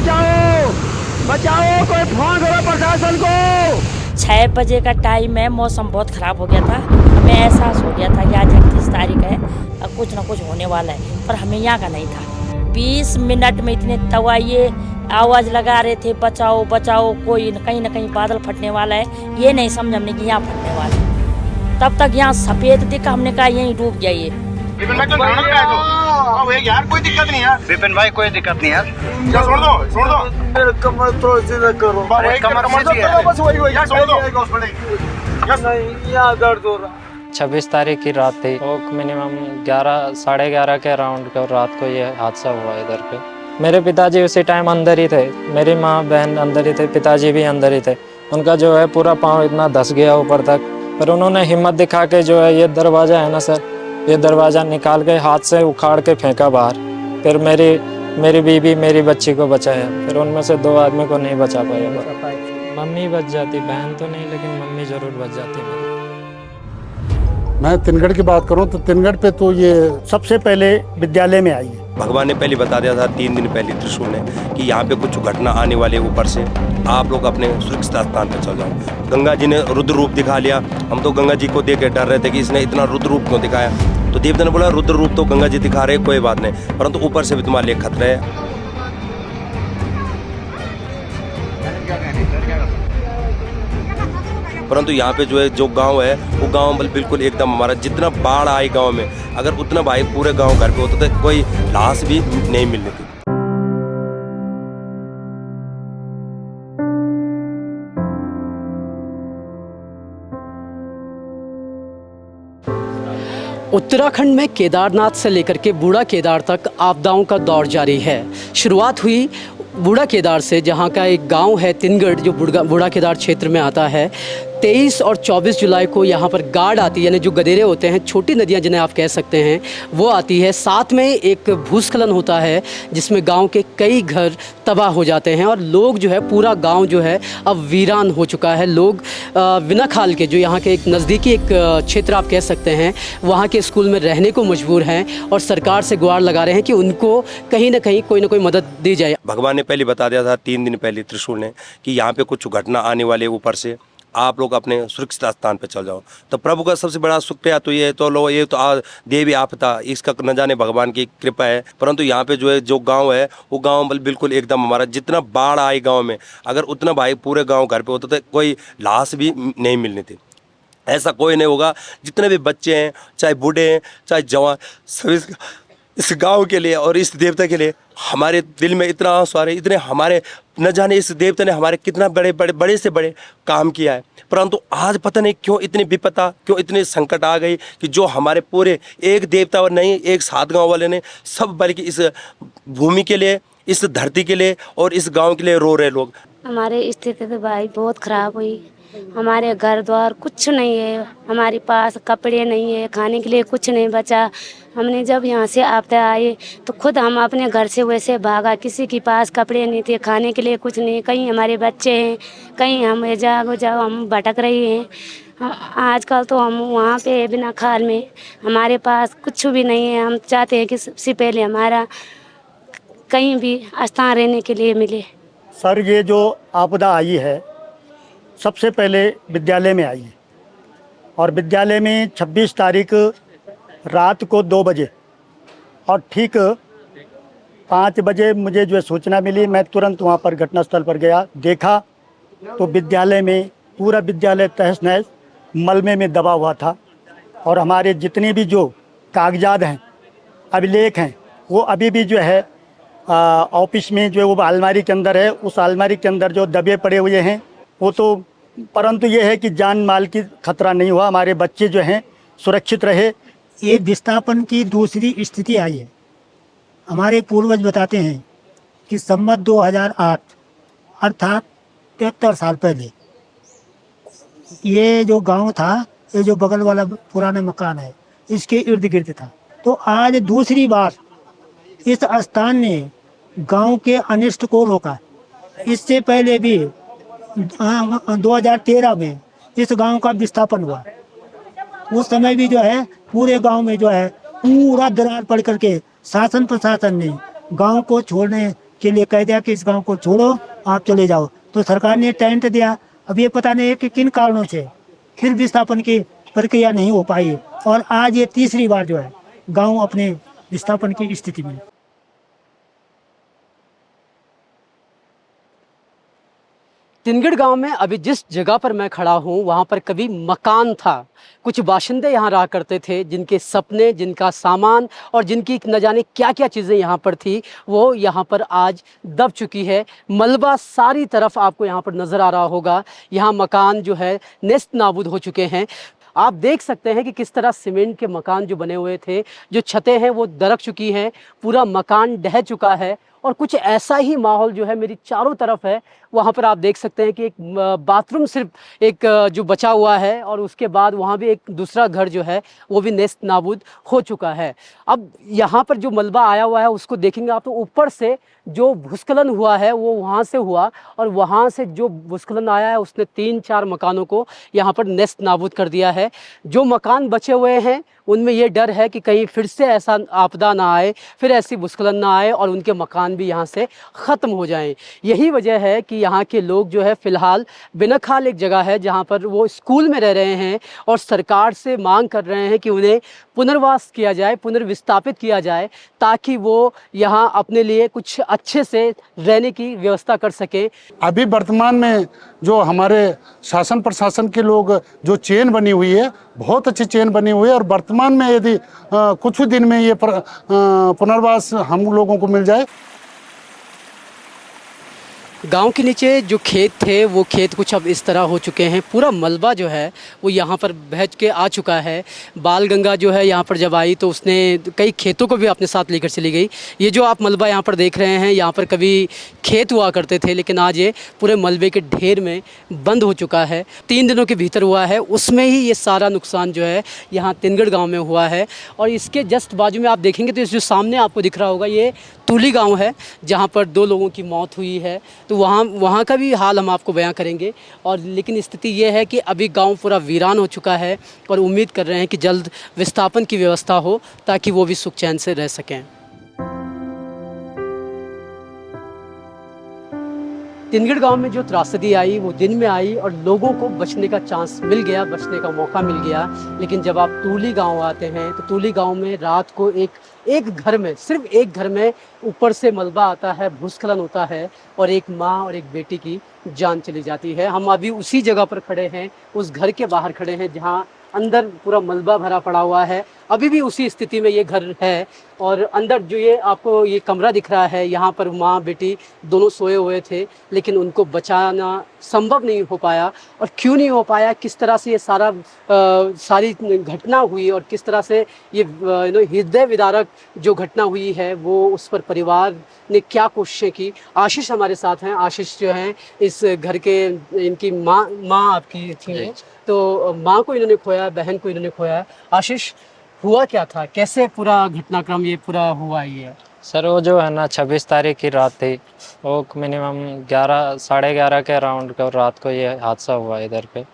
बचाओ बचाओ, कोई फोन करो प्रशासन को। 6 बजे का टाइम है, मौसम बहुत ख़राब हो गया था। हमें एहसास हो गया था कि आज 31 तारीख है और कुछ ना कुछ होने वाला है, पर हमें यहाँ का नहीं था। 20 मिनट में इतने तवाइए आवाज़ लगा रहे थे, बचाओ बचाओ, कोई कहीं ना कहीं बादल फटने वाला है। ये नहीं समझ हमने कि यहाँ फटने वाला है। तब तक यहाँ सफ़ेद दिखा, हमने कहा यहीं डूब गया ये। विपिन भाई यार कोई दिक्कत नहीं है। विपिन भाई कोई दिक्कत नहीं है, छोड़ दो मेरे कमर थोड़ी सीधा करो। बस वही यार, छोड़ दो। नहीं, यहाँ दर्द हो रहा। 26 तारीख की रात थी और मिनिमम 11 साढ़े 11 के अराउंड को रात को ये हादसा हुआ इधर पे। मेरे पिताजी उसी टाइम अंदर ही थे, मेरी माँ बहन अंदर ही थे, पिताजी भी अंदर ही थे। उनका जो है पूरा पाँव इतना धंस गया ऊपर तक, पर उन्होंने हिम्मत दिखा के जो है ये दरवाज़ा है ना सर, ये दरवाज़ा निकाल के हाथ से उखाड़ के फेंका बाहर। फिर मेरी बीवी मेरी बच्ची को बचाया, फिर उनमें से 2 आदमी को नहीं बचा पाया। मम्मी बच जाती, बहन तो नहीं लेकिन मम्मी ज़रूर बच जाती मेरी। मैं तिनगढ़ की बात करूं तो तिनगढ़ पे तो ये सबसे पहले विद्यालय में आई है। भगवान ने पहले बता दिया था 3 दिन पहले त्रिशूल ने कि यहाँ पे कुछ घटना आने वाले ऊपर से, आप लोग अपने सुरक्षित स्थान पे चल जाओ। गंगा जी ने रुद्र रूप दिखा लिया। हम तो गंगा जी को देख के डर रहे थे कि इसने इतना रुद्र रूप क्यों दिखाया। तो देवता ने बोला रुद्र रूप तो गंगा जी दिखा रहे, कोई बात नहीं, परंतु ऊपर से भी तुम्हारे लिए खतरा है। परंतु यहाँ पे जो है जो गांव है वो गांव बिल्कुल एकदम हमारा, जितना बाढ़ आए गांव में अगर उतना भाई पूरे गांव घर पे होता तो कोई लाश भी नहीं मिलनी थी। उत्तराखंड में केदारनाथ से लेकर के बूढ़ा केदार तक आपदाओं का दौर जारी है। शुरुआत हुई बूढ़ा केदार से, जहां का एक गांव है तिनगढ़ जो बूढ़ा केदार क्षेत्र में आता है। 23 और 24 जुलाई को यहाँ पर गार्ड आती है, यानी जो गदेरे होते हैं, छोटी नदियाँ जिन्हें आप कह सकते हैं, वो आती है। साथ में एक भूस्खलन होता है जिसमें गांव के कई घर तबाह हो जाते हैं और लोग जो है, पूरा गांव जो है अब वीरान हो चुका है। लोग बिना खाल के, जो यहाँ के एक नज़दीकी एक क्षेत्र आप कह सकते हैं, वहाँ के स्कूल में रहने को मजबूर हैं और सरकार से गुहार लगा रहे हैं कि उनको कहीं ना कहीं कोई ना कोई मदद दी जाए। भगवान ने पहले बता दिया था 3 दिन पहले त्रिशूल ने कि यहाँ पे कुछ घटना आने वाले ऊपर से, आप लोग अपने सुरक्षित स्थान पे चल जाओ। तो प्रभु का सबसे बड़ा शुक्रिया तो ये तो लो, ये तो देवी आपदा, इसका न जाने भगवान की कृपा है। परंतु यहाँ पे जो है जो गांव है वो गांव बिल्कुल एकदम हमारा, जितना बाढ़ आए गांव में अगर उतना भाई पूरे गांव घर पे होता तो कोई लाश भी नहीं मिलनी थी। ऐसा कोई नहीं होगा। जितने भी बच्चे हैं, चाहे बूढ़े हैं, चाहे जवान, सभी इस गांव के लिए और इस देवता के लिए हमारे दिल में इतना आंसू आ रहे, इतने हमारे न जाने इस देवता ने हमारे कितना बड़े से बड़े काम किया है। परंतु आज पता नहीं क्यों इतनी विपदा, क्यों इतनी संकट आ गई कि जो हमारे पूरे एक देवता और नहीं, एक 7 गांव वाले ने सब बल्कि इस भूमि के लिए, इस धरती के लिए और इस गांव के लिए रो रहे लोग। हमारे स्थिति तो भाई बहुत खराब हुई। हमारे घर द्वार कुछ नहीं है, हमारे पास कपड़े नहीं है, खाने के लिए कुछ नहीं बचा। हमने जब यहाँ से आपदा आए तो खुद हम अपने घर से वैसे भागा, किसी के पास कपड़े नहीं थे, खाने के लिए कुछ नहीं। कहीं हमारे बच्चे हैं, कहीं हम जाओ हम भटक रहे हैं। आजकल तो हम वहाँ पे बिना खाल में, हमारे पास कुछ भी नहीं है। हम चाहते हैं कि सबसे पहले हमारा कहीं भी स्थान रहने के लिए मिले। सर, ये जो आपदा आई है सबसे पहले विद्यालय में आई है और विद्यालय में 26 तारीख रात को 2 बजे और ठीक 5 बजे मुझे जो है सूचना मिली। मैं तुरंत वहाँ पर घटनास्थल पर गया, देखा तो विद्यालय में पूरा विद्यालय तहस नहस मलबे में दबा हुआ था और हमारे जितने भी जो कागजात हैं, अभिलेख हैं, वो अभी भी जो है ऑफिस में जो है वो अलमारी के अंदर है। उस अलमारी के अंदर जो दबे पड़े हुए हैं वो तो, परंतु ये है कि जान माल की खतरा नहीं हुआ, हमारे बच्चे जो हैं सुरक्षित रहे। ये विस्थापन की दूसरी स्थिति आई है। हमारे पूर्वज बताते हैं कि संवत 2008 अर्थात 73 साल पहले ये जो गांव था, ये जो बगल वाला पुराना मकान है, इसके इर्द गिर्द था। तो आज दूसरी बार इस स्थान ने गांव के अनिष्ट को रोका। इससे पहले भी 2013 में इस गांव का विस्थापन हुआ। उस समय भी जो है पूरे गांव में जो है पूरा दरार पड़ करके शासन प्रशासन ने गांव को छोड़ने के लिए कह दिया कि इस गांव को छोड़ो, आप चले जाओ। तो सरकार ने टेंट दिया। अब ये पता नहीं है कि किन कारणों से फिर विस्थापन की प्रक्रिया नहीं हो पाई और आज ये तीसरी बार जो है गांव अपने विस्थापन की स्थिति में। तिनगढ़ गांव में अभी जिस जगह पर मैं खड़ा हूं वहां पर कभी मकान था। कुछ बाशिंदे यहां रहा करते थे, जिनके सपने, जिनका सामान और जिनकी न जाने क्या क्या चीज़ें यहां पर थी, वो यहां पर आज दब चुकी है। मलबा सारी तरफ आपको यहां पर नज़र आ रहा होगा। यहां मकान जो है नेस्त नाबूद हो चुके हैं। आप देख सकते हैं कि किस तरह सीमेंट के मकान जो बने हुए थे, जो छतें हैं वो दरक चुकी हैं, पूरा मकान ढह चुका है। और कुछ ऐसा ही माहौल जो है मेरी चारों तरफ है। वहाँ पर आप देख सकते हैं कि एक बाथरूम सिर्फ एक जो बचा हुआ है और उसके बाद वहाँ भी एक दूसरा घर जो है वो भी नेस्त नाबूद हो चुका है। अब यहाँ पर जो मलबा आया हुआ है उसको देखेंगे आप तो ऊपर से जो भूस्खलन हुआ है वो वहाँ से हुआ और वहाँ से जो भूस्खलन आया है उसने 3-4 मकानों को यहाँ पर नेस्त नाबूद कर दिया है। जो मकान बचे हुए हैं उनमें ये डर है कि कहीं फिर से ऐसा आपदा ना आए, फिर ऐसी भूस्खलन ना आए और उनके मकान भी यहाँ से ख़त्म हो जाएं। यही वजह है कि यहाँ के लोग जो है फ़िलहाल बिनखाल एक जगह है जहाँ पर वो स्कूल में रह रहे हैं और सरकार से मांग कर रहे हैं कि उन्हें पुनर्वास किया जाए, पुनर्विस्थापित किया जाए, ताकि वो यहाँ अपने लिए कुछ अच्छे से रहने की व्यवस्था कर सकें। अभी वर्तमान में जो हमारे शासन प्रशासन के लोग जो चेन बनी हुई है, बहुत अच्छी चेन बनी हुई है और वर्तमान में यदि कुछ दिन में ये पुनर्वास हम लोगों को मिल जाए। गांव के नीचे जो खेत थे वो खेत कुछ अब इस तरह हो चुके हैं। पूरा मलबा जो है वो यहाँ पर बह के आ चुका है। बाल गंगा जो है यहाँ पर जब आई तो उसने कई खेतों को भी अपने साथ लेकर चली गई। ये जो आप मलबा यहाँ पर देख रहे हैं, यहाँ पर कभी खेत हुआ करते थे, लेकिन आज ये पूरे मलबे के ढेर में बंद हो चुका है। 3 दिनों के भीतर हुआ है, उसमें ही ये सारा नुकसान जो है यहाँ तिनगढ़ गाँव में हुआ है। और इसके जस्ट बाजू में आप देखेंगे तो इस जो सामने आपको दिख रहा होगा ये तूली गांव है, जहां पर 2 लोगों की मौत हुई है। तो वहां का भी हाल हम आपको बयां करेंगे। और लेकिन स्थिति ये है कि अभी गांव पूरा वीरान हो चुका है और उम्मीद कर रहे हैं कि जल्द विस्थापन की व्यवस्था हो ताकि वो भी सुख चैन से रह सकें। तिनगढ़ गांव में जो त्रासदी आई वो दिन में आई और लोगों को बचने का चांस मिल गया, बचने का मौका मिल गया। लेकिन जब आप तूली गांव आते हैं तो तूली गांव में रात को एक घर में, सिर्फ एक घर में ऊपर से मलबा आता है, भूस्खलन होता है और एक माँ और एक बेटी की जान चली जाती है। हम अभी उसी जगह पर खड़े हैं, उस घर के बाहर खड़े हैं जहाँ अंदर पूरा मलबा भरा पड़ा हुआ है। अभी भी उसी स्थिति में ये घर है और अंदर जो ये आपको ये कमरा दिख रहा है, यहाँ पर माँ बेटी दोनों सोए हुए थे, लेकिन उनको बचाना संभव नहीं हो पाया। और क्यों नहीं हो पाया, किस तरह से ये सारी घटना हुई और किस तरह से ये हृदय विदारक जो घटना हुई है वो उस पर परिवार ने क्या कोशिशें की। आशीष हमारे साथ हैं। आशीष जो हैं इस घर के, इनकी माँ आपकी थी, तो माँ को इन्होंने खोया, बहन को इन्होंने खोया। आशीष, हुआ क्या था, कैसे पूरा घटनाक्रम ये पूरा हुआ ये? सर वो जो है ना 26 तारीख की रात थी, वो मिनिमम 11-11:30 के अराउंड को रात को ये हादसा हुआ इधर पे।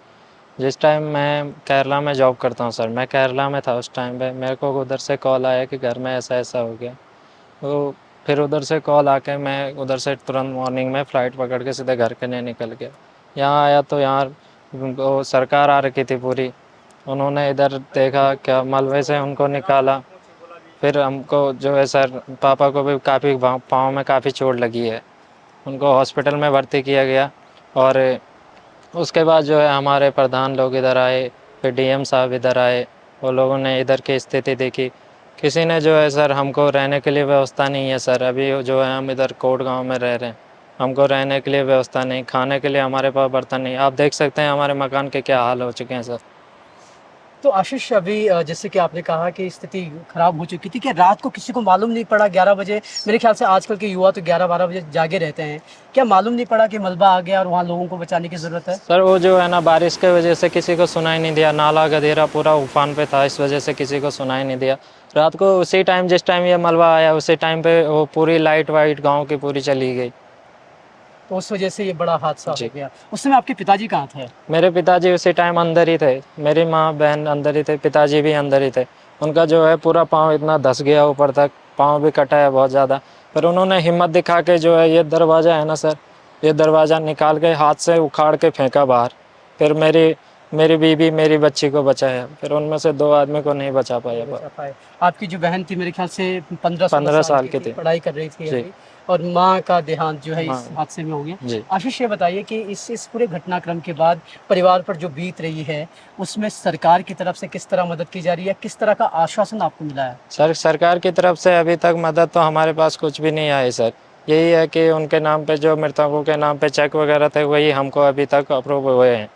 जिस टाइम मैं केरला में जॉब करता हूँ सर, मैं केरला में था उस टाइम पे। मेरे को उधर से कॉल आया कि घर में ऐसा ऐसा हो गया। तो फिर उधर से कॉल आके मैं उधर से तुरंत मॉर्निंग में फ़्लाइट पकड़ के सीधे घर के लिए निकल गया। यहाँ आया तो यहाँ वो सरकार आ रखी थी पूरी। उन्होंने इधर देखा, क्या मलबे से उनको निकाला। फिर हमको जो है सर, पापा को भी काफ़ी पाँव में काफ़ी चोट लगी है, उनको हॉस्पिटल में भर्ती किया गया। और उसके बाद जो है हमारे प्रधान लोग इधर आए, फिर डीएम साहब इधर आए। वो लोगों ने इधर की स्थिति देखी। किसी ने जो है सर, हमको रहने के लिए व्यवस्था नहीं है सर। अभी जो है हम इधर कोट गांव में रह रहे हैं, हमको रहने के लिए व्यवस्था नहीं, खाने के लिए हमारे पास बर्तन नहीं। आप देख सकते हैं हमारे मकान के क्या हाल हो चुके हैं सर। तो आशीष, अभी जैसे कि आपने कहा कि स्थिति खराब हो चुकी थी, कि रात को किसी को मालूम नहीं पड़ा 11 बजे? मेरे ख्याल से आजकल के युवा तो 11-12 बजे जागे रहते हैं। क्या मालूम नहीं पड़ा कि मलबा आ गया और वहाँ लोगों को बचाने की ज़रूरत है? सर वो जो है ना, बारिश के वजह से किसी को सुनाई नहीं दिया। नाला गधेरा पूरा उफान पे था, इस वजह से किसी को सुनाई नहीं दिया। रात को उसी टाइम, जिस टाइम ये मलबा आया उसी टाइम पे वो पूरी लाइट वाइट गाँव की पूरी चली गई। तो उस वजह से ये बड़ा हादसा हो गया। उस समय आपके पिताजी कहाँ थे? मेरे पिताजी उसी टाइम अंदर ही थे, मेरी माँ बहन अंदर ही थे, पिताजी भी अंदर ही थे। उनका जो है पूरा पाँव इतना धस गया ऊपर तक, पाँव भी कटा है बहुत ज़्यादा। फिर उन्होंने हिम्मत दिखा के जो है ये दरवाज़ा है ना सर, ये दरवाज़ा निकाल के हाथ से उखाड़ के फेंका बाहर। फिर मेरी बीवी मेरी बच्ची को बचाया, फिर उनमें से 2 आदमी को नहीं बचा पाया। आपकी जो बहन थी मेरे ख्याल से 15 साल की थी, पढ़ाई कर रही थी जी। अभी, और माँ का देहांत जो है इस हाँ। हादसे में हो गया। जी। आशीष ये बताइए कि इस पूरे घटनाक्रम के बाद परिवार पर जो बीत रही है उसमें सरकार की तरफ से किस तरह मदद की जा रही है, किस तरह का आश्वासन आपको मिला है? सर सरकार की तरफ से अभी तक मदद तो हमारे पास कुछ भी नहीं आई सर। यही है कि उनके नाम पे जो मृतकों के नाम पे चेक वगैरह थे वही हमको अभी तक अप्रूव हुए हैं।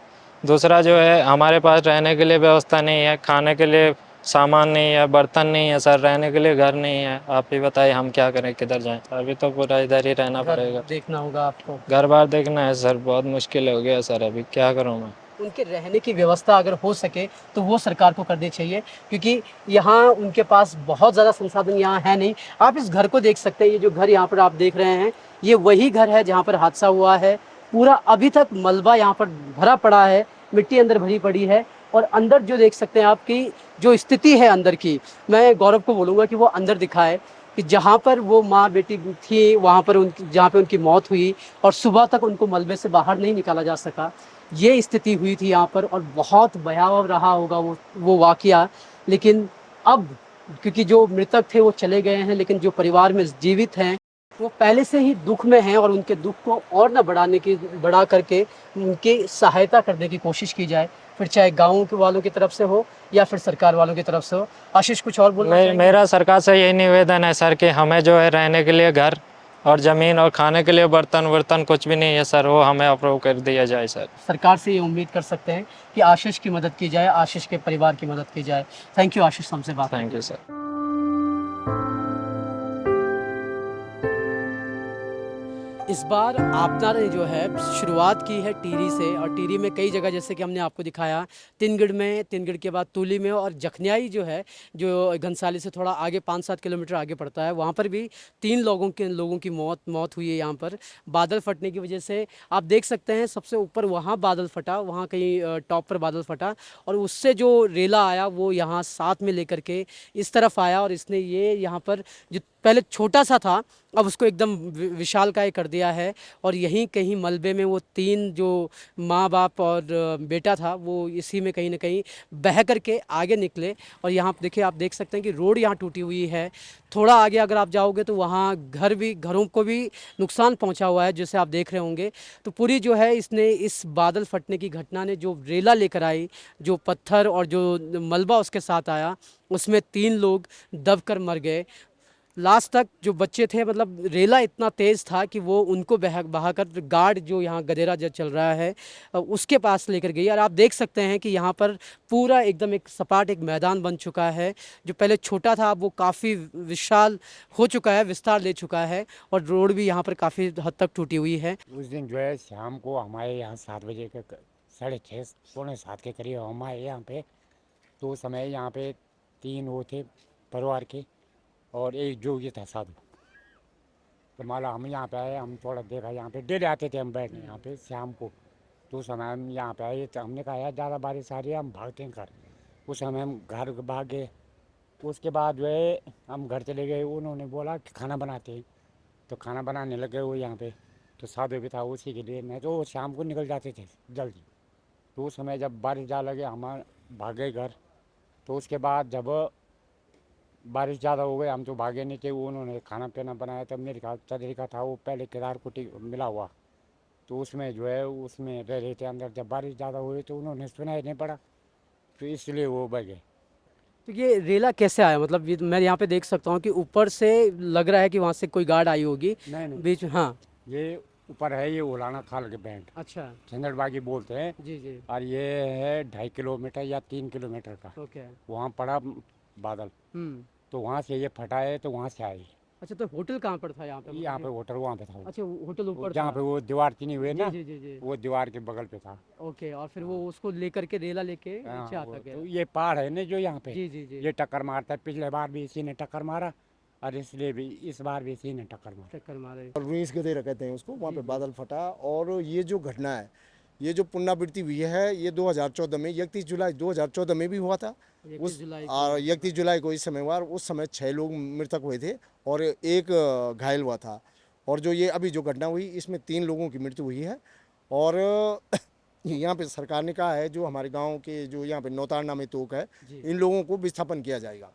दूसरा जो है हमारे पास रहने के लिए व्यवस्था नहीं है, खाने के लिए सामान नहीं है, बर्तन नहीं है सर, रहने के लिए घर नहीं है। आप ही बताइए हम क्या करें, किधर जाएं? अभी तो पूरा इधर ही रहना पड़ेगा। देखना होगा आपको। घर बार देखना है सर, बहुत मुश्किल हो गया सर, अभी क्या करूँ मैं? उनके रहने की व्यवस्था अगर हो सके तो वो सरकार को करनी चाहिए, क्योंकि यहाँ उनके पास बहुत ज़्यादा संसाधन यहाँ है नहीं। आप इस घर को देख सकते हैं, ये जो घर यहाँ पर आप देख रहे हैं ये वही घर है जहाँ पर हादसा हुआ है। पूरा अभी तक मलबा यहाँ पर भरा पड़ा है, मिट्टी अंदर भरी पड़ी है, और अंदर जो देख सकते हैं आपकी जो स्थिति है अंदर की, मैं गौरव को बोलूँगा कि वो अंदर दिखाए कि जहाँ पर वो माँ बेटी थी वहाँ पर जहाँ पे उनकी मौत हुई और सुबह तक उनको मलबे से बाहर नहीं निकाला जा सका, ये स्थिति हुई थी यहाँ पर। और बहुत भयावह रहा होगा वो वाकया। लेकिन अब क्योंकि जो मृतक थे वो चले गए हैं, लेकिन जो परिवार में जीवित हैं वो पहले से ही दुख में हैं, और उनके दुख को और न बढ़ा करके उनकी सहायता करने की कोशिश की जाए, फिर चाहे गाँव के वालों की तरफ से हो या फिर सरकार वालों की तरफ से हो। आशीष कुछ और बोलना चाहेंगे? मेरा सरकार से यही निवेदन है सर कि हमें जो है रहने के लिए घर और ज़मीन और खाने के लिए बर्तन कुछ भी नहीं है सर, वो हमें अप्रूव कर दिया जाए सर। सरकार से ये उम्मीद कर सकते हैं कि आशीष की मदद की जाए, आशीष के परिवार की मदद की जाए। थैंक यू आशीष, हमसे बात। Thank you sir. इस बार आपदा ने जो है शुरुआत की है टिहरी से, और टिहरी में कई जगह जैसे कि हमने आपको दिखाया, तिनगढ़ के बाद तुली में, और जखनियाई जो है जो घनसाली से थोड़ा आगे 5-7 किलोमीटर आगे पड़ता है, वहाँ पर भी 3 लोगों की मौत हुई है। यहाँ पर बादल फटने की वजह से आप देख सकते हैं सबसे ऊपर वहाँ बादल फटा, वहाँ कहीं टॉप पर बादल फटा, और उससे जो रेला आया वो यहाँ साथ में लेकर के इस तरफ आया, और इसने ये यहाँ पर जो पहले छोटा सा था अब उसको एकदम विशालकाय कर दिया है। और यहीं कहीं मलबे में वो 3 जो माँ बाप और बेटा था वो इसी में कहीं ना कहीं बह कर के आगे निकले। और यहाँ देखिए, आप देख सकते हैं कि रोड यहाँ टूटी हुई है। थोड़ा आगे अगर आप जाओगे तो वहाँ घरों को भी नुकसान पहुँचा हुआ है, जैसे आप देख रहे होंगे। तो पूरी जो है इस बादल फटने की घटना ने जो रेला लेकर आई, जो पत्थर और जो मलबा उसके साथ आया, उसमें 3 लोग दब कर मर गए। लास्ट तक जो बच्चे थे, मतलब रेला इतना तेज़ था कि वो उनको बहाकर गार्ड जो यहाँ गदेरा जो चल रहा है उसके पास लेकर गई। और आप देख सकते हैं कि यहाँ पर पूरा एकदम एक सपाट एक मैदान बन चुका है। जो पहले छोटा था अब वो काफ़ी विशाल हो चुका है, विस्तार ले चुका है, और रोड भी यहाँ पर काफ़ी हद तक टूटी हुई है। उस दिन जो है शाम को हमारे यहाँ 7 बजे के 6:30 पौने 7 के करीब हम आए यहाँ पे। तो उस समय यहाँ पे 3 वो थे परिवार के, और एक जोगी था साधु। तो माला हम यहाँ पे आए, हम थोड़ा देखा, यहाँ पे डेली आते थे हम बैठने यहाँ पे शाम को। तो उस समय हम यहाँ पे आए तो हमने कहा यार ज़्यादा बारिश आ रही है, हम भागते हैं घर। उस समय हम घर भागे। उसके बाद जो है हम घर चले गए, उन्होंने बोला कि खाना बनाते हैं, तो खाना बनाने लगे वो यहाँ पे। तो साधु भी था उसी के लिए, नहीं तो शाम को निकल जाते थे जल्दी। तो उस समय जब बारिश जा लगे हम भागे घर। तो उसके बाद जब बारिश ज़्यादा हो गई हम तो भागे नहीं थे, उन्होंने खाना पीना बनाया। तब मेरे ख्याल तरीका था वो पहले केदार कुटी मिला हुआ, तो उसमें जो है उसमें रह रहे थे अंदर। जब बारिश ज़्यादा हुई तो उन्होंने सुनाई नहीं पड़ा, तो इसलिए वो बह गए। तो ये रेला कैसे आया? मतलब मैं यहाँ पे देख सकता हूँ कि ऊपर से लग रहा है कि वहाँ से कोई गार्ड आई होगी। नहीं बीच में। हाँ, ये ऊपर है, ये उलाना खाल के बैंड। अच्छा, चंदरबागी बोलते हैं जी जी। और ये है 2.5 किलोमीटर या 3 किलोमीटर का। ओके। वहाँ पड़ा बादल, तो वहाँ से ये फटा है, तो वहाँ से आई। अच्छा, तो होटल कहाँ पर था यहाँ पे? यहाँ पे होटल वहाँ पे था। अच्छा, होटल ऊपर जहाँ पे वो दीवार चीनी हुई ना, जी जी जी। वो दीवार के बगल पे था। ओके, और फिर वो उसको लेकर के रेला लेके नीचे आता गया। तो ये पहाड़ है ना जो यहाँ पे, जी जी जी। ये टक्कर मारता है। पिछले बार भी इसी ने टक्कर मारा, और इसलिए भी इस बार भी इसी ने टक्कर मारे। और रुईस गदेरा कहते हैं उसको। वहाँ पे बादल फटा, और ये जो घटना है ये जो पुनरावृत्ति हुई है ये 2014 में 31 जुलाई 2014 में भी हुआ था। उस 31 जुलाई को इस समय हुआ, उस समय 6 लोग मृतक हुए थे और 1 घायल हुआ था। और जो ये अभी जो घटना हुई इसमें 3 लोगों की मृत्यु हुई है। और यहाँ पे सरकार ने कहा है जो हमारे गांव के जो यहाँ पे नौतारना में तोक है इन लोगों को विस्थापन किया जाएगा।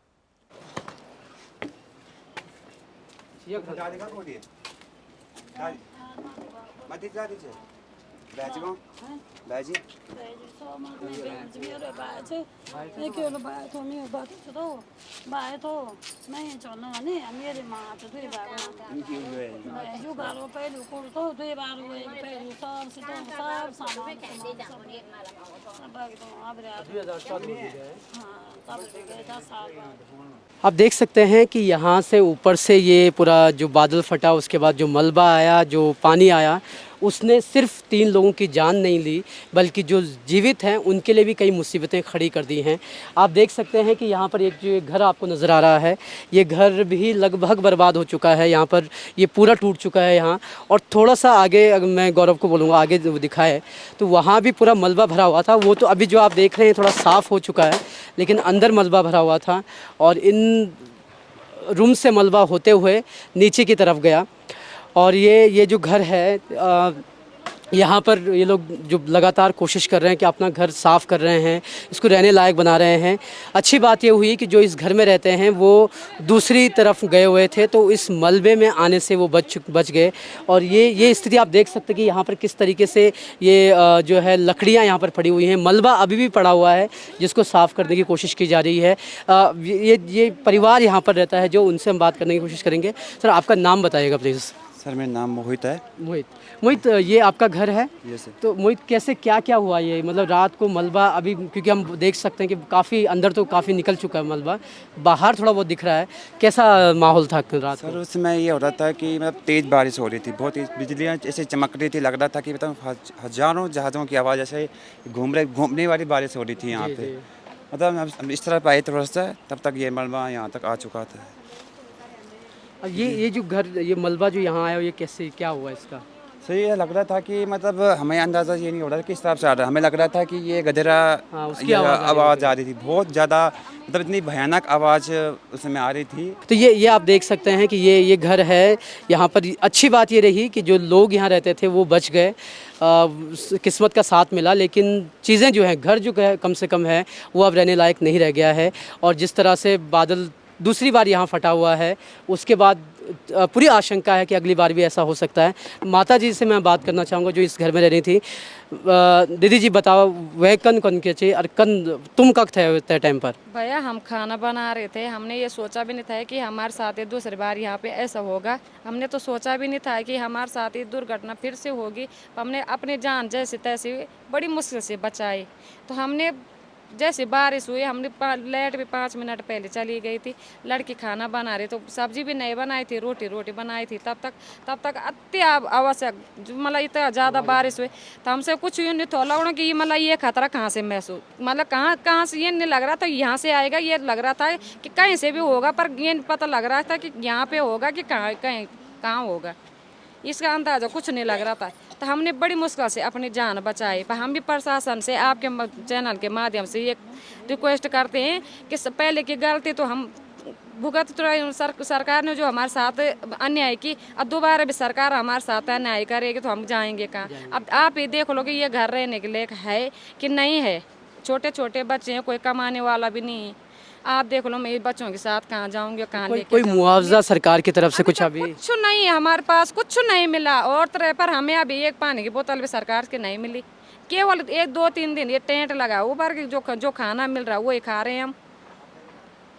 आप देख सकते हैं कि यहाँ से ऊपर से ये पूरा जो बादल फटा, उसके बाद जो मलबा आया, जो पानी आया, उसने सिर्फ 3 लोगों की जान नहीं ली बल्कि जो जीवित हैं उनके लिए भी कई मुसीबतें खड़ी कर दी हैं। आप देख सकते हैं कि यहाँ पर एक जो घर आपको नज़र आ रहा है, ये घर भी लगभग बर्बाद हो चुका है। यहाँ पर ये पूरा टूट चुका है यहाँ। और थोड़ा सा आगे अगर मैं गौरव को बोलूँगा आगे जो दिखाए तो वहाँ भी पूरा मलबा भरा हुआ था। वो तो अभी जो आप देख रहे हैं थोड़ा साफ़ हो चुका है, लेकिन अंदर मलबा भरा हुआ था और इन रूम से मलबा होते हुए नीचे की तरफ गया। और ये जो घर है यहाँ पर ये लोग जो लगातार कोशिश कर रहे हैं कि अपना घर साफ़ कर रहे हैं, इसको रहने लायक बना रहे हैं। अच्छी बात ये हुई कि जो इस घर में रहते हैं वो दूसरी तरफ गए हुए थे, तो इस मलबे में आने से वो बच गए। और ये स्थिति आप देख सकते हैं कि यहाँ पर किस तरीके से ये जो है लकड़ियाँ यहाँ पर पड़ी हुई हैं। मलबा अभी भी पड़ा हुआ है जिसको साफ़ करने की कोशिश की जा रही है। ये परिवार यहाँ पर रहता है जो उनसे हम बात करने की कोशिश करेंगे। सर, आपका नाम बताइएगा प्लीज़। सर, मेरा नाम मोहित है। मोहित, ये आपका घर है? Yes sir. तो मोहित, कैसे क्या हुआ ये, मतलब रात को मलबा अभी, क्योंकि हम देख सकते हैं कि काफ़ी अंदर तो काफ़ी निकल चुका है मलबा, बाहर थोड़ा बहुत दिख रहा है, कैसा माहौल था रात सर? उस समय ये हो रहा था कि मतलब तेज़ बारिश हो रही थी, बहुत तेज़ बिजलियाँ ऐसे चमक रही थी, लग रहा था कि मतलब हज़ारों जहाज़ों की आवाज़ ऐसे घूमने वाली बारिश हो रही थी यहाँ पे। मतलब हम इस तरफ आए थोड़ा सा, तब तक ये मलबा यहाँ तक आ चुका था। अब ये जो घर, ये मलबा जो यहाँ आया, ये कैसे क्या हुआ इसका? सही ये लग रहा था कि मतलब हमें अंदाज़ा ये नहीं हो रहा था किस तरफ से आ रहा है। हमें लग रहा था कि ये गधेरा उसकी आवाज़ आ रही थी, बहुत ज़्यादा, मतलब इतनी भयानक आवाज़ उसमें आ रही थी। तो ये आप देख सकते हैं कि ये घर है यहाँ पर। अच्छी बात ये रही कि जो लोग यहाँ रहते थे वो बच गए, किस्मत का साथ मिला। लेकिन चीज़ें जो हैं, घर जो कम से कम है वो अब रहने लायक नहीं रह गया है। और जिस तरह से बादल दूसरी बार यहाँ फटा हुआ है, उसके बाद पूरी आशंका है कि अगली बार भी ऐसा हो सकता है। माता जी से मैं बात करना चाहूँगा जो इस घर में रह रही थी। दीदी जी बताओ, वह कन के चाहिए और तुम कब थे टाइम पर? भैया, हम खाना बना रहे थे, हमने ये सोचा भी नहीं था कि हमारे साथ ये दूसरी बार यहाँ पे ऐसा होगा। हमने तो सोचा भी नहीं था कि हमारे साथ ये दुर्घटना फिर से होगी। हमने अपनी जान जैसे तैसे बड़ी मुश्किल से बचाई। तो हमने जैसे बारिश हुई, हमने लाइट भी 5 मिनट पहले चली गई थी। लड़की खाना बना रही तो सब्जी भी नहीं बनाई थी, रोटी बनाई थी। तब तक अति आवश्यक मतलब इतना ज़्यादा बारिश हुई तो हमसे कुछ यूँ नहीं था लगना कि मतलब ये खतरा कहाँ से महसूस, मतलब कहाँ से ये नहीं लग रहा था यहाँ से आएगा। ये लग रहा था कि कहीं से भी होगा, पर ये नहीं पता लग रहा था कि यहाँ पे होगा कि कहाँ होगा, इसका अंदाज़ा कुछ नहीं लग रहा था। तो हमने बड़ी मुश्किल से अपनी जान बचाई। पर हम भी प्रशासन से आपके चैनल के माध्यम से ये रिक्वेस्ट करते हैं कि पहले की गलती तो हम भुगत रहे, सरकार ने जो हमारे साथ अन्याय की, अब दोबारा भी सरकार हमारे साथ अन्याय करेगी तो हम जाएंगे कहाँ? अब आप ही देख लो कि ये घर रहने के लिए है कि नहीं है। छोटे छोटे बच्चे हैं, कोई कमाने वाला भी नहीं है। आप देख लो, मेरे बच्चों के साथ कहाँ जाऊंगी, कहाँ लेके कोई मुआवजा सरकार की तरफ से कुछ अभी कुछ नहीं है हमारे पास, कुछ नहीं मिला। और तरह पर हमें अभी एक पानी की बोतल भी सरकार की नहीं मिली। केवल 1-2-3 दिन ये टेंट लगा, ऊपर जो खाना मिल रहा है वो ही खा रहे हैं हम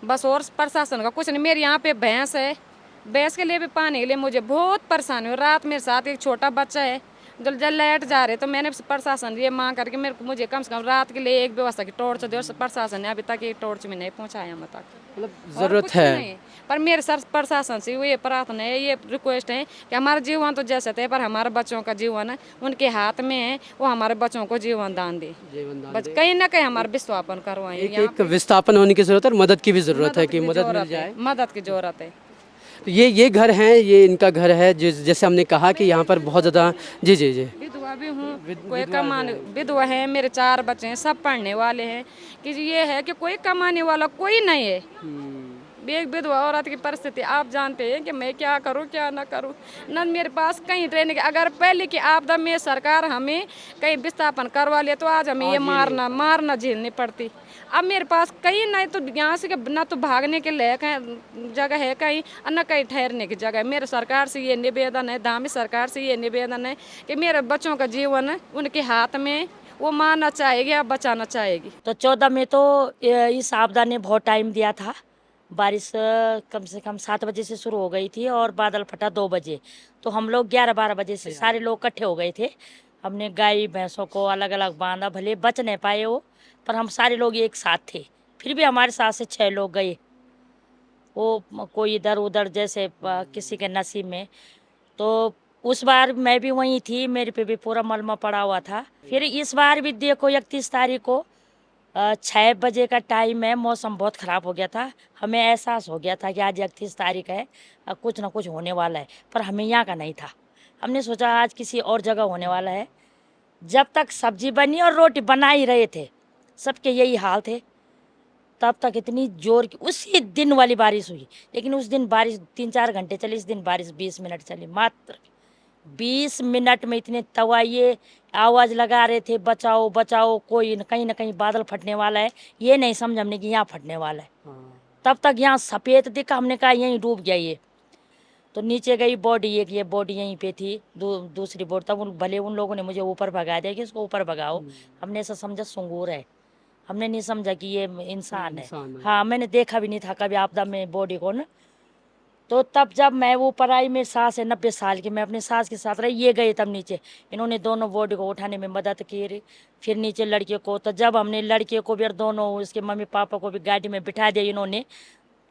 बस। और प्रशासन का कुछ नहीं। मेरे यहाँ पे भैंस है, भैंस के लिए भी पानी के लिए मुझे बहुत परेशानी हो। रात मेरे साथ एक छोटा बच्चा है, जब लाइट जा रहे तो मैंने प्रशासन ये मांग करके मुझे कम से कम रात के लिए एक व्यवस्था की टॉर्च दे। प्रशासन ने अभी तक एक टॉर्च में नहीं पहुंचाया हम तक। मतलब ज़रूरत है, पर मेरे सर प्रशासन से ये प्रार्थना है, ये रिक्वेस्ट है कि हमारा जीवन तो जैसे थे पर हमारे बच्चों का जीवन है उनके हाथ में है, वो हमारे बच्चों को जीवन दान दे। बस कहीं ना कहीं हमारे विस्थापन करवाएं। एक विस्थापन होने की जरूरत है और मदद की भी जरूरत है कि मदद मिल जाए, मदद की जरूरत है। तो ये घर है, ये इनका घर है। जैसे हमने कहा कि यहाँ पर बहुत ज़्यादा जी विधवा भी हूँ, कोई कमाने विधवा है, मेरे 4 बच्चे हैं, सब पढ़ने वाले हैं। कि ये है कि कोई कमाने वाला कोई नहीं है। एक विधवा औरत की परिस्थिति आप जानते हैं कि मैं क्या करूं क्या ना करूं। न मेरे पास कहीं रहने के, अगर पहले की आपदा में सरकार हमें कहीं विस्थापन करवा ले तो आज हमें ये मारना झेलनी पड़ती। अब मेरे पास कहीं नहीं, तो यहाँ से न तो भागने के लिए जगह है कहीं, और न कहीं ठहरने की जगह है। मेरे सरकार से ये निवेदन है, धामी सरकार से ये निवेदन है कि मेरे बच्चों का जीवन उनके हाथ में, वो मारना चाहेगी या बचाना चाहेगी। तो 14 में तो इस आपदा ने बहुत टाइम दिया था। बारिश कम से कम 7 बजे से शुरू हो गई थी और बादल फटा 2 बजे। तो हम लोग 11-12 बजे से सारे लोग इकट्ठे हो गए थे। हमने गाय भैंसों को अलग अलग बांधा, भले बच नहीं पाए वो, पर हम सारे लोग एक साथ थे। फिर भी हमारे साथ से 6 लोग गए, वो कोई इधर उधर जैसे किसी के नसीब में। तो उस बार मैं भी वहीं थी, मेरे पे भी पूरा मलमा पड़ा हुआ था। फिर इस बार भी देखो 31 तारीख को 6 बजे का टाइम है, मौसम बहुत ख़राब हो गया था। हमें एहसास हो गया था कि आज 31 तारीख है, कुछ ना कुछ होने वाला है, पर हमें यहाँ का नहीं था। हमने सोचा आज किसी और जगह होने वाला है। जब तक सब्जी बनी और रोटी बना ही रहे थे, सबके यही हाल थे, तब तक इतनी जोर की उसी दिन वाली बारिश हुई। लेकिन उस दिन बारिश 3-4 घंटे चली, इस दिन बारिश 20 मिनट चली। मात्र 20 मिनट में इतने तवाइये आवाज़ लगा रहे थे, बचाओ बचाओ, कोई कहीं ना कहीं बादल फटने वाला है। ये नहीं समझ हमने कि यहाँ फटने वाला है। तब तक यहाँ सफ़ेद दिखा, हमने कहा यहीं डूब गया ये। तो नीचे गई बॉडी, एक ये बॉडी यहीं पे थी, दूसरी बॉडी। तब भले उन लोगों ने मुझे ऊपर भगा दिया कि इसको ऊपर भगाओ। हमने ऐसा समझा सूंगूर है, हमने नहीं समझा कि ये इंसान है। हाँ, मैंने देखा भी नहीं था कभी आपदा में बॉडी को ना। तो तब जब मैं वो ऊपर आई, मेरी सास है 90 साल की, मैं अपनी सास के साथ रही। ये गए तब नीचे, इन्होंने दोनों बॉडी को उठाने में मदद की। फिर नीचे लड़के को, तो जब हमने लड़के को भी और दोनों उसके मम्मी पापा को भी गाड़ी में बिठा दिया इन्होंने,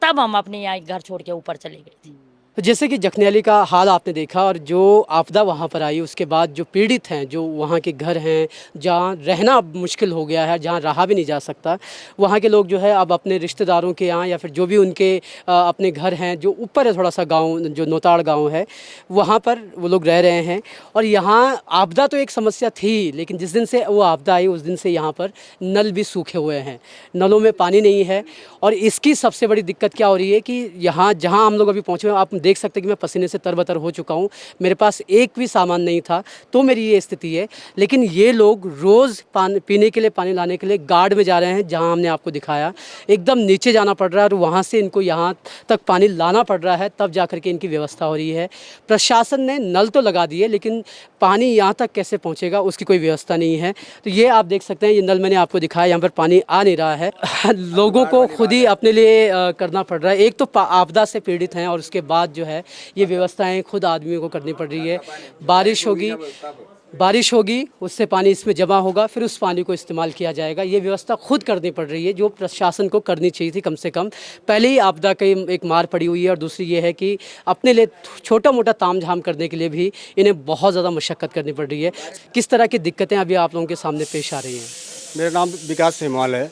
तब हम अपने यहाँ घर छोड़ के ऊपर चले गए थे। तो जैसे कि जखनैली का हाल आपने देखा, और जो आपदा वहाँ पर आई उसके बाद जो पीड़ित हैं, जो वहाँ के घर हैं जहाँ रहना मुश्किल हो गया है, जहाँ रहा भी नहीं जा सकता, वहाँ के लोग जो है अब अपने रिश्तेदारों के यहाँ या फिर जो भी उनके अपने घर हैं, जो ऊपर है थोड़ा सा गांव, जो नौताड़ गांव है, वहाँ पर वो लोग रह रहे हैं। और यहाँ आपदा तो एक समस्या थी, लेकिन जिस दिन से वो आपदा आई उस दिन से यहाँ पर नल भी सूखे हुए हैं, नलों में पानी नहीं है। और इसकी सबसे बड़ी दिक्कत क्या हो रही है कि यहाँ जहाँ हम लोग अभी पहुँचे हैं, आप देख सकते हैं कि मैं पसीने से तरबतर हो चुका हूँ, मेरे पास एक भी सामान नहीं था, तो मेरी ये स्थिति है। लेकिन ये लोग रोज़ पीने के लिए, पानी लाने के लिए गार्ड में जा रहे हैं, जहाँ हमने आपको दिखाया एकदम नीचे जाना पड़ रहा है, और वहाँ से इनको यहाँ तक पानी लाना पड़ रहा है, तब जा करके इनकी व्यवस्था हो रही है। प्रशासन ने नल तो लगा दिए, लेकिन पानी यहाँ तक कैसे पहुँचेगा उसकी कोई व्यवस्था नहीं है। तो ये आप देख सकते हैं, ये नल मैंने आपको दिखाया, यहाँ पर पानी आ नहीं रहा है। लोगों को खुद ही अपने लिए करना पड़ रहा है। एक तो आपदा से पीड़ित हैं, और उसके बाद जो है ये व्यवस्थाएं खुद आदमियों को करनी पड़ रही है। बारिश होगी उससे पानी इसमें जमा होगा, फिर उस पानी को इस्तेमाल किया जाएगा। ये व्यवस्था खुद करनी पड़ रही है, जो प्रशासन को करनी चाहिए थी कम से कम। पहले ही आपदा की एक मार पड़ी हुई है, और दूसरी ये है कि अपने लिए छोटा मोटा तामझाम करने के लिए भी इन्हें बहुत ज़्यादा मशक्क़त करनी पड़ रही है। किस तरह की दिक्कतें अभी आप लोगों के सामने पेश आ रही हैं? मेरा नाम विकास सेमवाल है।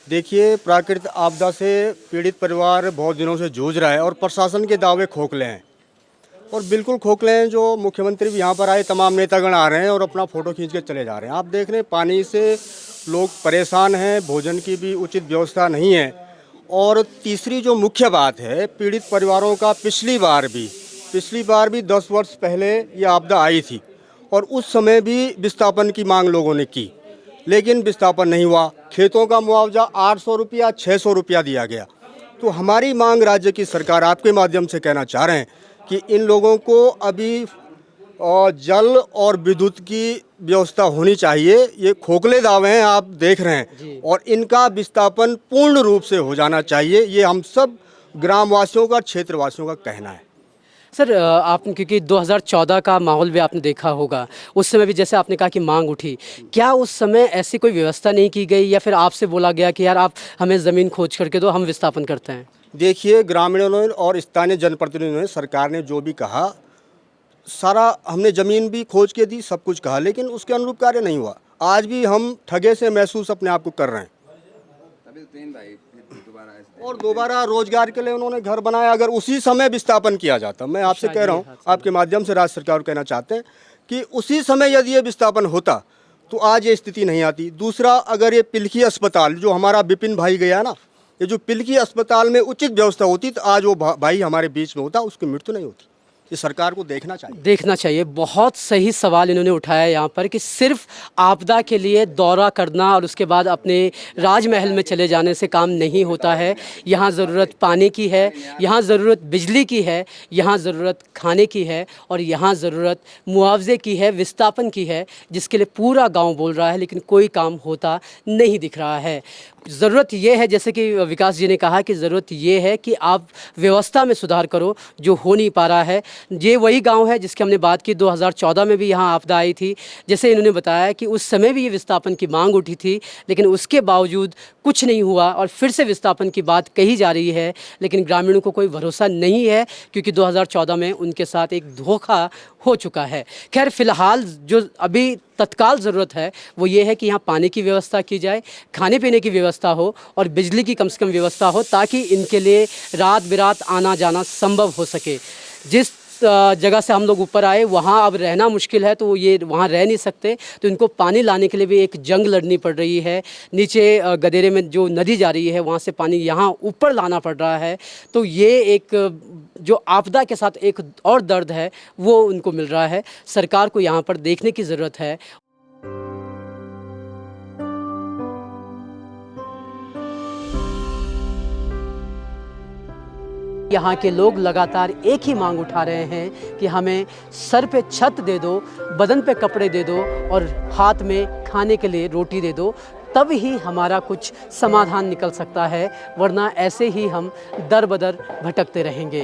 देखिए, प्राकृतिक आपदा से पीड़ित परिवार बहुत दिनों से जूझ रहा है, और प्रशासन के दावे खोखले हैं, और बिल्कुल खोखले हैं। जो मुख्यमंत्री भी यहाँ पर आए, तमाम नेतागण आ रहे हैं और अपना फ़ोटो खींच के चले जा रहे हैं। आप देख रहे हैं पानी से लोग परेशान हैं, भोजन की भी उचित व्यवस्था नहीं है। और तीसरी जो मुख्य बात है, पीड़ित परिवारों का पिछली बार भी 10 वर्ष पहले ये आपदा आई थी, और उस समय भी विस्थापन की मांग लोगों ने की, लेकिन विस्थापन नहीं हुआ। खेतों का मुआवजा 800 रुपया 600 रुपया दिया गया। तो हमारी मांग राज्य की सरकार आपके माध्यम से कहना चाह रहे हैं कि इन लोगों को अभी जल और विद्युत की व्यवस्था होनी चाहिए। ये खोखले दावे हैं, आप देख रहे हैं, और इनका विस्थापन पूर्ण रूप से हो जाना चाहिए। ये हम सब ग्रामवासियों का, क्षेत्रवासियों का कहना है। सर, आप क्योंकि 2014 का माहौल भी आपने देखा होगा, उस समय भी जैसे आपने कहा कि मांग उठी, क्या उस समय ऐसी कोई व्यवस्था नहीं की गई, या फिर आपसे बोला गया कि यार आप हमें ज़मीन खोज करके दो, हम विस्थापन करते हैं? देखिए, ग्रामीणों ने और स्थानीय जनप्रतिनिधियों ने, सरकार ने जो भी कहा, सारा हमने ज़मीन भी खोज के दी, सब कुछ कहा, लेकिन उसके अनुरूप कार्य नहीं हुआ। आज भी हम ठगे से महसूस अपने आप को कर रहे हैं। और दोबारा रोजगार के लिए उन्होंने घर बनाया। अगर उसी समय विस्थापन किया जाता, मैं आपसे कह रहा हूँ, आपके माध्यम से राज्य सरकार को कहना चाहते हैं कि उसी समय यदि ये विस्थापन होता तो आज ये स्थिति नहीं आती। दूसरा, अगर ये पिलखी अस्पताल जो हमारा विपिन भाई गया ना, ये जो पिलखी अस्पताल में उचित व्यवस्था होती तो आज वो भाई हमारे बीच में होता, उसकी मृत्यु नहीं होती। ये सरकार को देखना चाहिए। बहुत सही सवाल इन्होंने उठाया यहाँ पर कि सिर्फ आपदा के लिए दौरा करना और उसके बाद अपने राजमहल में चले जाने से काम नहीं होता है। यहाँ ज़रूरत पानी की है, यहाँ ज़रूरत बिजली की है, यहाँ ज़रूरत खाने की है और यहाँ ज़रूरत मुआवजे की है, विस्थापन की है, जिसके लिए पूरा गांव बोल रहा है, लेकिन कोई काम होता नहीं दिख रहा है। ज़रूरत ये है, जैसे कि विकास जी ने कहा कि ज़रूरत ये है कि आप व्यवस्था में सुधार करो, जो हो नहीं पा रहा है। ये वही गांव है जिसकी हमने बात की, 2014 में भी यहाँ आपदा आई थी। जैसे इन्होंने बताया कि उस समय भी ये विस्थापन की मांग उठी थी, लेकिन उसके बावजूद कुछ नहीं हुआ और फिर से विस्थापन की बात कही जा रही है, लेकिन ग्रामीणों को कोई भरोसा नहीं है क्योंकि 2014 में उनके साथ एक धोखा हो चुका है। खैर, फ़िलहाल जो अभी तत्काल ज़रूरत है वो ये है कि यहाँ पानी की व्यवस्था की जाए, खाने पीने की व्यवस्था हो और बिजली की कम से कम व्यवस्था हो, ताकि इनके लिए रात बिरात आना जाना संभव हो सके। जिस जगह से हम लोग ऊपर आए वहाँ अब रहना मुश्किल है, तो ये वहाँ रह नहीं सकते, तो इनको पानी लाने के लिए भी एक जंग लड़नी पड़ रही है। नीचे गदेरे में जो नदी जा रही है वहाँ से पानी यहाँ ऊपर लाना पड़ रहा है। तो ये एक जो आपदा के साथ एक और दर्द है वो उनको मिल रहा है। सरकार को यहाँ पर देखने की ज़रूरत है। यहाँ के लोग लगातार एक ही मांग उठा रहे हैं कि हमें सर पे छत दे दो, बदन पे कपड़े दे दो और हाथ में खाने के लिए रोटी दे दो, तब ही हमारा कुछ समाधान निकल सकता है, वरना ऐसे ही हम दर बदर भटकते रहेंगे।